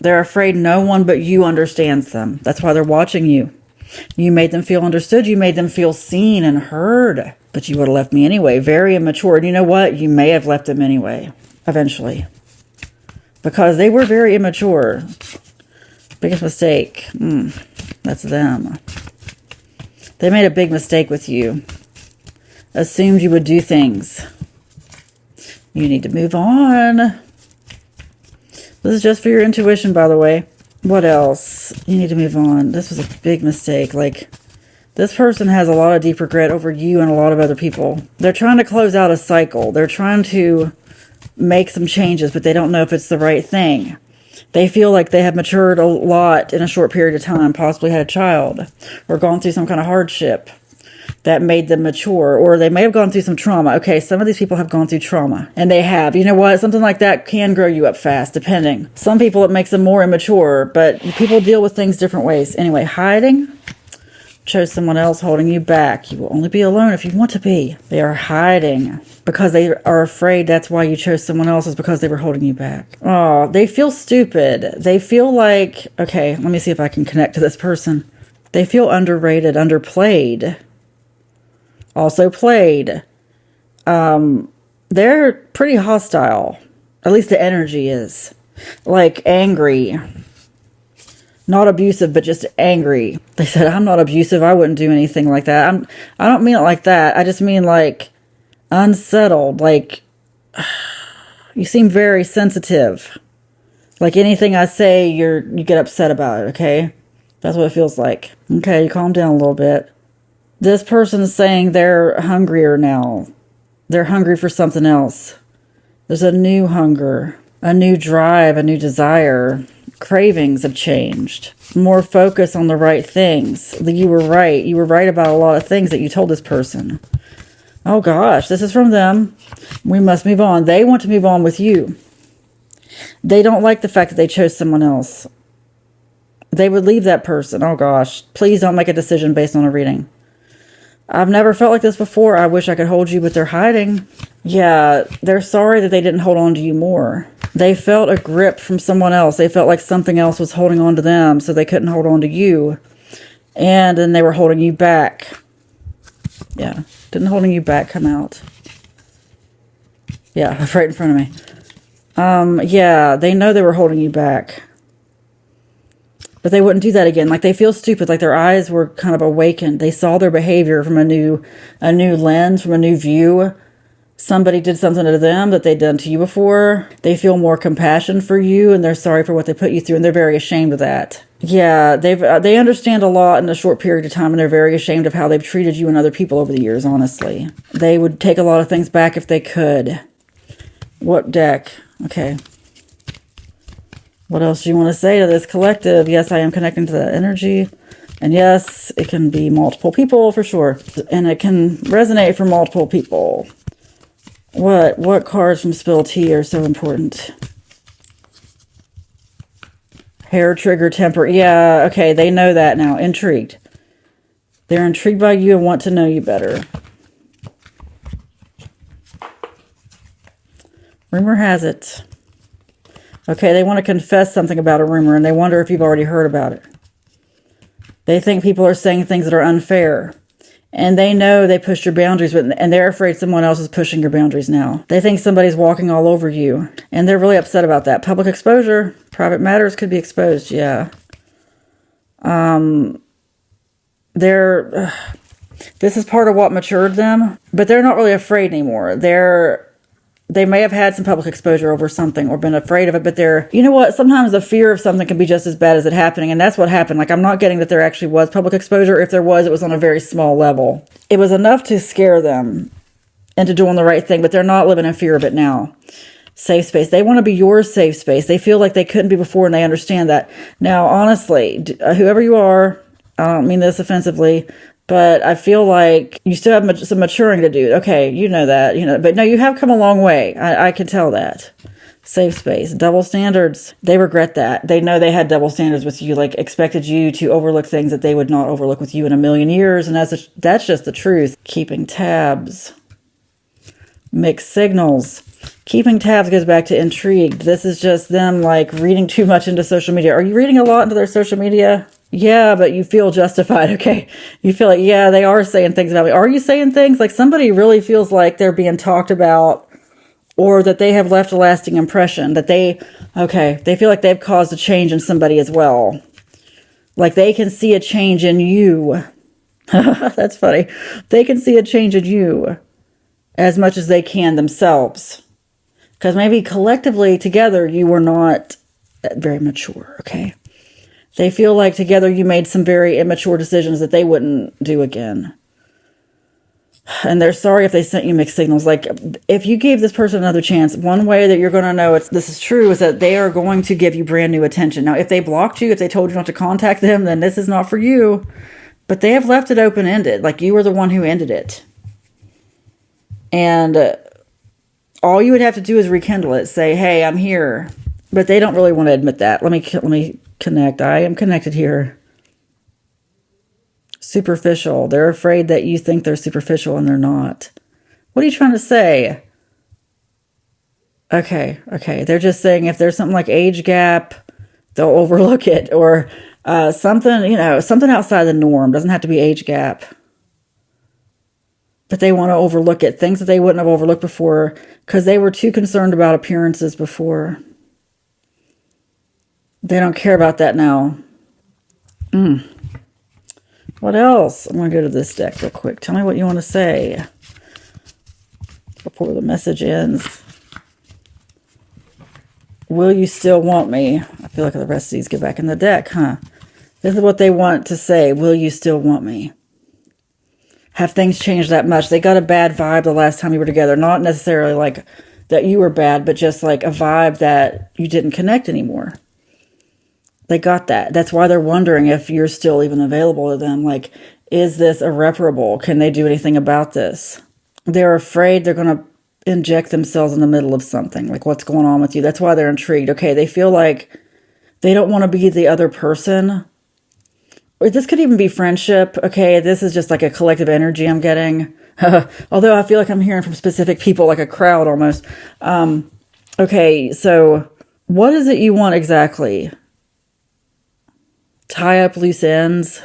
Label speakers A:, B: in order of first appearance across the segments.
A: They're afraid no one but you understands them. That's why they're watching you. You made them feel understood. You made them feel seen and heard. But you would have left me anyway. Very immature. And you know what? You may have left them anyway. Eventually. Because they were very immature. Biggest mistake. That's them. They made a big mistake with you. Assumed you would do things. You need to move on. This is just for your intuition, by the way. What else? You need to move on. This was a big mistake. Like, this person has a lot of deep regret over you and a lot of other people. They're trying to close out a cycle. They're trying to make some changes, but they don't know if it's the right thing. They feel like they have matured a lot in a short period of time, possibly had a child, or gone through some kind of hardship that made them mature, or they may have gone through some trauma. Okay, some of these people have gone through trauma, and they have. You know what? Something like that can grow you up fast, depending. Some people, it makes them more immature, but people deal with things different ways. Anyway, hiding. Chose someone else holding you back. You will only be alone if you want to be. They are hiding because they are afraid. That's why you chose someone else, is because they were holding you back. Oh, they feel stupid. They feel like, okay, let me see if I can connect to this person. They feel underrated, underplayed. Also played. They're pretty hostile. At least the energy is. Like angry. Not abusive, but just angry. They said, I'm not abusive. I wouldn't do anything like that. I don't mean it like that. I just mean like unsettled. Like, you seem very sensitive. Like anything I say, you get upset about it, okay? That's what it feels like. Okay, you calm down a little bit. This person is saying they're hungrier now. They're hungry for something else. There's a new hunger, a new drive, a new desire. Cravings have changed. More focus on the right things. You were right. You were right about a lot of things that you told this person. Oh gosh, this is from them. We must move on. They want to move on with you. They don't like the fact that they chose someone else. They would leave that person. Oh gosh, please don't make a decision based on a reading. I've never felt like this before. I wish I could hold you, but they're hiding. Yeah, they're sorry that they didn't hold on to you more. They felt a grip from someone else. They felt like something else was holding on to them, so they couldn't hold on to you. And then they were holding you back. Yeah, didn't holding you back come out? Yeah, right in front of me. Yeah, they know they were holding you back. But they wouldn't do that again. Like, they feel stupid. Like, their eyes were kind of awakened. They saw their behavior from a new lens, from a new view. Somebody did something to them that they'd done to you before. They feel more compassion for you, and they're sorry for what they put you through, and they're very ashamed of that. Yeah, they understand a lot in a short period of time, and they're very ashamed of how they've treated you and other people over the years, honestly. They would take a lot of things back if they could. What deck? Okay. What else do you want to say to this collective? Yes, I am connecting to that energy. And yes, it can be multiple people for sure. And it can resonate for multiple people. What cards from Spill Tea are so important? Hair, trigger, temper. Yeah, okay, they know that now. Intrigued. They're intrigued by you and want to know you better. Rumor has it. Okay, they want to confess something about a rumor, and they wonder if you've already heard about it. They think people are saying things that are unfair. And they know they pushed your boundaries, and they're afraid someone else is pushing your boundaries now. They think somebody's walking all over you, and they're really upset about that. Public exposure, private matters could be exposed, yeah. This is part of what matured them, but they're not really afraid anymore. They may have had some public exposure over something or been afraid of it, but you know what? Sometimes the fear of something can be just as bad as it happening. And that's what happened. Like, I'm not getting that there actually was public exposure. If there was, it was on a very small level. It was enough to scare them into doing the right thing, but they're not living in fear of it now. Safe space. They want to be your safe space. They feel like they couldn't be before, and they understand that. Now, honestly, whoever you are, I don't mean this offensively, but I feel like you still have some maturing to do. Okay, you know that, but no, you have come a long way. I can tell that. Safe space. Double standards. They regret that. They know they had double standards with you, like expected you to overlook things that they would not overlook with you in a million years. And that's just the truth. Keeping tabs. Mixed signals. Keeping tabs goes back to intrigued. This is just them like reading too much into social media. Are you reading a lot into their social media? Yeah, but you feel justified, okay? You feel like, yeah, they are saying things about me. Are you saying things like somebody really feels like they're being talked about, or that they have left a lasting impression, that they feel like they've caused a change in somebody as well. Like they can see a change in you. That's funny. They can see a change in you as much as they can themselves. Because maybe collectively together you were not very mature, okay? They feel like together you made some very immature decisions that they wouldn't do again. And they're sorry if they sent you mixed signals. Like, if you gave this person another chance, one way that you're going to know this is true is that they are going to give you brand new attention. Now, if they blocked you, if they told you not to contact them, then this is not for you. But they have left it open-ended. Like, you were the one who ended it. And all you would have to do is rekindle it. Say, hey, I'm here. But they don't really want to admit that. Let me connect. I am connected here. Superficial. They're afraid that you think they're superficial and they're not. What are you trying to say? Okay. They're just saying if there's something like age gap, they'll overlook it. Or something, something outside the norm. Doesn't have to be age gap. But they want to overlook it. Things that they wouldn't have overlooked before because they were too concerned about appearances before. They don't care about that now. What else? I'm going to go to this deck real quick. Tell me what you want to say before the message ends. Will you still want me? I feel like the rest of these get back in the deck, huh? This is what they want to say. Will you still want me? Have things changed that much? They got a bad vibe the last time you were together. Not necessarily like that you were bad, but just like a vibe that you didn't connect anymore. They got that. That's why they're wondering if you're still even available to them. Like, is this irreparable? Can they do anything about this? They're afraid they're going to inject themselves in the middle of something. Like, what's going on with you? That's why they're intrigued. Okay, they feel like they don't want to be the other person. Or this could even be friendship. Okay, this is just like a collective energy I'm getting. Although I feel like I'm hearing from specific people, like a crowd almost. Okay, so what is it you want exactly? Tie up loose ends.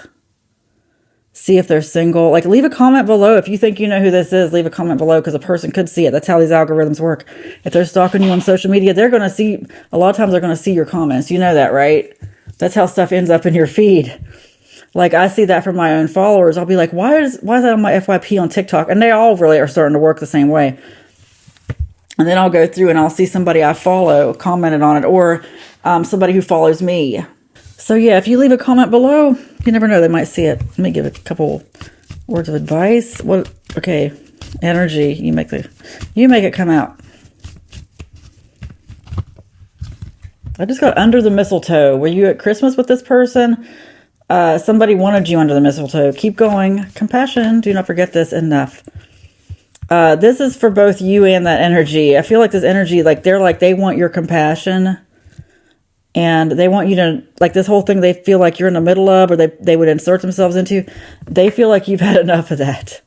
A: See if they're single. Like, leave a comment below. If you think you know who this is, leave a comment below because a person could see it. That's how these algorithms work. If they're stalking you on social media, they're going to see, a lot of times they're going to see your comments. You know that, right? That's how stuff ends up in your feed. Like, I see that from my own followers. I'll be like, why is that on my FYP on TikTok? And they all really are starting to work the same way. And then I'll go through and I'll see somebody I follow commented on it, or somebody who follows me. So yeah, if you leave a comment below, you never know, they might see it. Let me give a couple words of advice. Okay, energy, you make it come out. I just got under the mistletoe. Were you at Christmas with this person? Somebody wanted you under the mistletoe. Keep going. Compassion. Do not forget this. Enough. This is for both you and that energy. I feel like this energy, like they want your compassion. And they want you to, like, this whole thing they feel like you're in the middle of, or they would insert themselves into. They feel like you've had enough of that.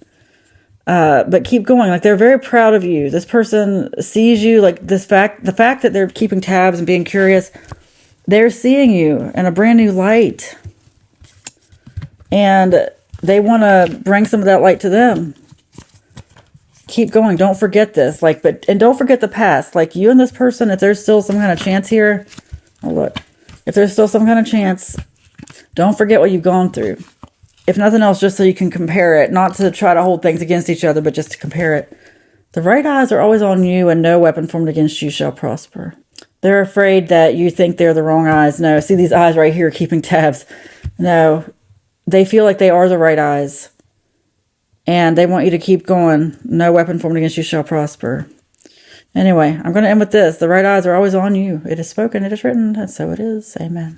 A: But keep going. Like, they're very proud of you. This person sees you, like, the fact that they're keeping tabs and being curious, they're seeing you in a brand new light. And they want to bring some of that light to them. Keep going. Don't forget this. And don't forget the past. Like, you and this person, if there's still some kind of chance here, oh, look, if there's still some kind of chance, don't forget what you've gone through. If nothing else, just so you can compare it, not to try to hold things against each other, but just to compare it. The right eyes are always on you, and no weapon formed against you shall prosper. They're afraid that you think they're the wrong eyes. No, see these eyes right here keeping tabs. No, they feel like they are the right eyes. And they want you to keep going. No weapon formed against you shall prosper. Anyway, I'm going to end with this. The right eyes are always on you. It is spoken, it is written, and so it is. Amen.